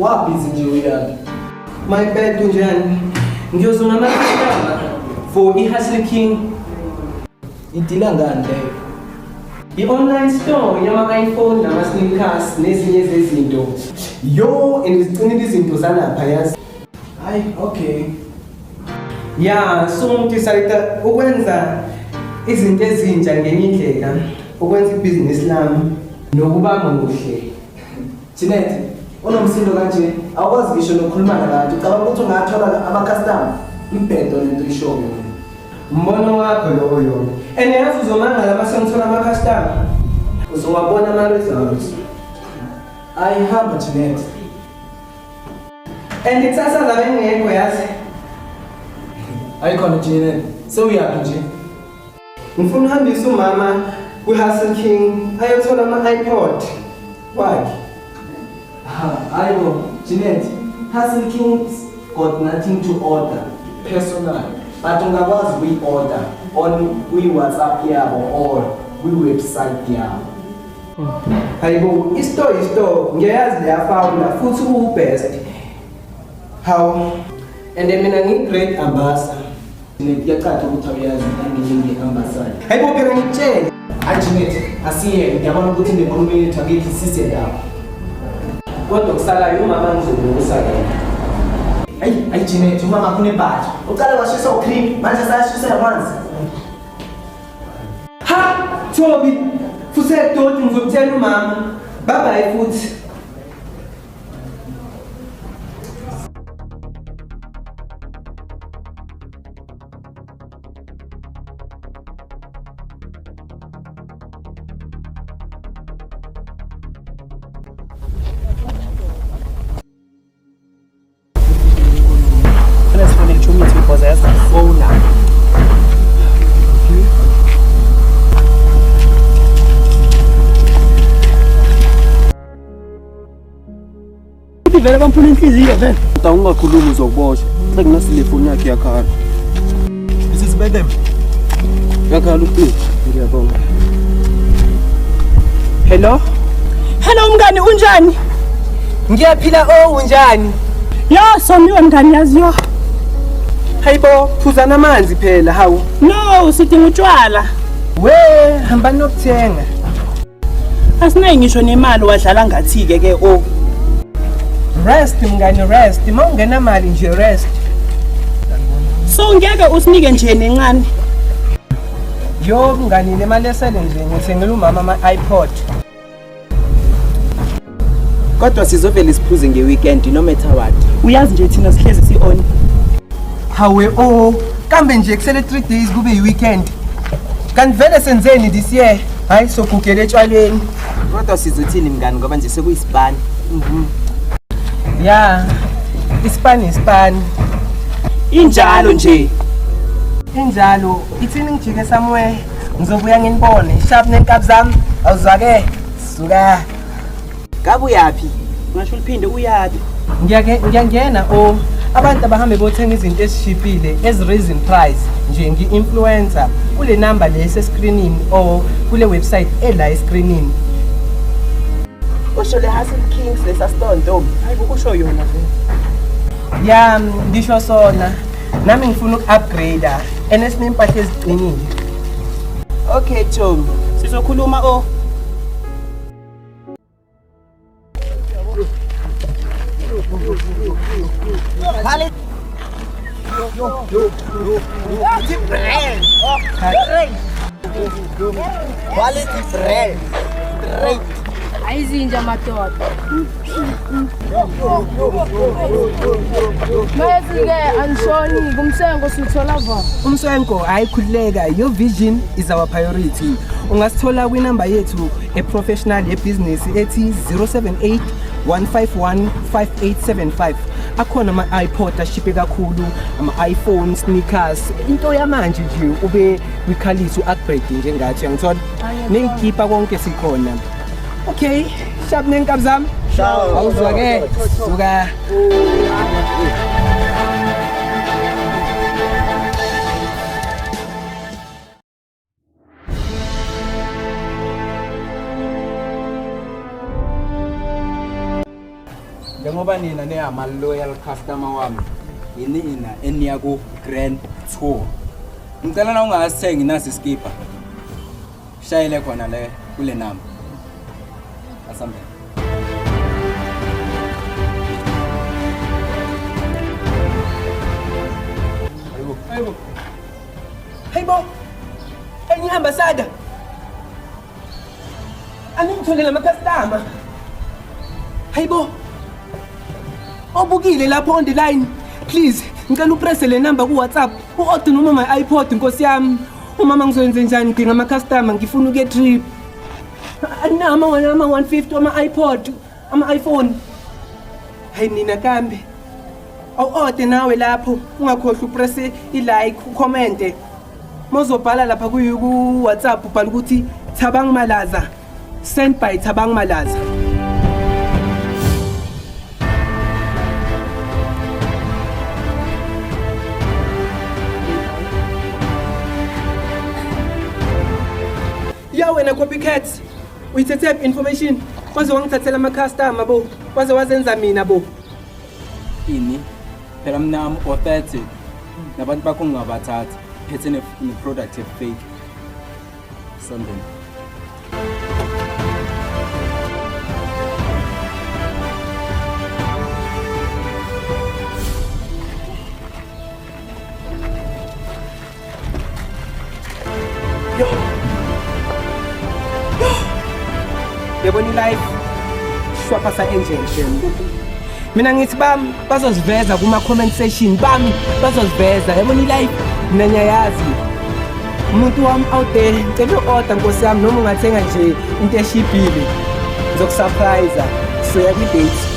Wabhizi nje uyaphi? My bad unjani? Ngiyozona ama-customer for i-Hustle King. Idila ngani leyo? I-online store yama-iPhone nama-sneakers nezinye zezinto. Yo, and zicinile izinto zalapha yazi. Hayi, okay. Yeah, so ngidecide ukwenza izinto ezintsha ngenye indlela, ukwenza ibhizinisi lami nokuba muhle. Jeanette, unomsindo kanje, awukwazi ngisho nokukhuluma nabantu. Ucabanga ukuthi ungathola ama-customer? Ibhedo lento ishoyo. Mbono wakho loyo. And yazi uzomangala uma sengithola ama-customer. Uzowabona ama-results. Ayihamba Jeanette. And ikusasa la bengekho yazi. Ayikhona Jeanette. Sewuyaphi nje? Ngifuna uhambise umama kwi-Hustle King ayothola ama-iPod wakhe. Ayibo, Jeanette, Hustle King's got nothing to order personal, but ungakwazi kuyi-order on kwi-WhatsApp yabo or kwi-website yabo. Hayibo, i-store ngiyayazi leyafawunda futhi u-best. How? And mina ngi-great ambassador. Jeanette, kuyacaca ukuthi awuyazi ngenye nge-ambassador. Hayibo, phela ngitshele. Hayi Jeanette, asiyeke, ngiyabona ukuthi nenkulumo yethu akekho isise lapho. Kodwa kusalayo umama ngizokusala. Ayi Jeanette, umama kunebhaji. Uqala washisa ucream, manje sayashisa amanzi. Ha! Tobi, futhi edoti ngizokutshela umama. Bye bye futhi. Because I have a phone now. Vele bamphula inhliziyo vele. Kodwa ungakhulumi uzokuboshwa. Sekunasile phone yakhe yakhala. Isibedem. Yakhala uphile. Ngiyabonga. Hello? Hello mngani unjani? Ngiyaphila unjani? Yo somiwe mngani yaziyo. Hayibo, phuzana amanzi phela hawu. No, sidinga utshwala. We, hamba nokuthenga. Asinayi ngisho nemali wadlala ngathi ke o. Rest mngani rest, mawungena mali nje rest. So ngeke usinike nje nencane. Yo mngani nemali esele nje ngithengela umama ama-iPod. Kodwa sizovela siphuze ngeweekend no matter what. Uyazi nje thina sihlezi si-on. Hawe kambe nje kusele 3 days kube yi-weekend. Kanti vele senzeni this year? Hayi sogugela etshwaleni. Kodwa sizothini mngani ngoba nje sekuyisibani. Ya, ispani. Injalo nje. Injalo, ithini ngijike somewhere. Ngizobuya nginibone. Sharp nenkabi zami. Awuzake. Suka. Kabu yaphi? Ngasho uphinde uyabi. Ngiyangena abantu abahambe bothenga izinto ezishipile ezi-raise in price nje ngi-influencer kule number le esescreenini or kule website ela escreenini. Usho le Hustle Kings lesa store ntombi. Hayi ukusho yona vele. Ya, ngisho sona. Nami ngifuna uku-upgrade enesimpahla eziqinile. Okay Tom, Sizokhuluma o. Quality brand. Quality brand. Ayizinja madoda. Mayefike anishoni kumsengo sithola va. Umswenko ayikhuleka, your vision is our priority. Ungasithola kwinamba yethu e-professional ye-business ethi 078 151 5875. Akhona ama-iPod ashiphe kakhulu, ama-iPhone, sneakers, into yamanje nje ube kwikhalithi u-upgrade njengathi uyangithola. Neyikhipha konke sikhona. Okay, sharp nenkabi zami. Ciao. Awuzwa ke. Suka. Njengoba njengoba nina neyama loyal customer wami inina eniya ku Grand Tour. Ngicela na ungasithengi nasi skipper. Shayele khona le kule number. Asambe. Hey bo, enye ambassador. Angitholela ama-customer. Hey bo, obukile lapho on the line. Please, ngicela upress le number ku WhatsApp. U-order noma my iPod nkosi yami. Umama ngizoyenza njani ngidinga ama-customer ngifuna ukuya trip. Anama 150 ama-iPod, ama-iPhone. Hey nina kambe. Awu-order nawe lapho ungakhohlwa upress i-like, ucommente. Mozobhala lapha ku WhatsApp ubhala ukuthi Thabang Malaza. Sent by Thabang Malaza. Ya wena copycat. Uyithethe information. Waze wangithathela ama-customer bo. Waze wazenza mina bo. Ini phela mina am authentic. Nabantu bakho ngingabathatha. Phethe ne product fake. Something. Yabona live shwapha sa injection. Mina ngithi bami bazoziveza kuma comment section bami bazoziveza. Yabona live mina ngiyayazi. Umuntu wami out there ngicela order nkosi yami noma ungathenga nje into eshibhile. Ngizokusurprise. So yakwi date.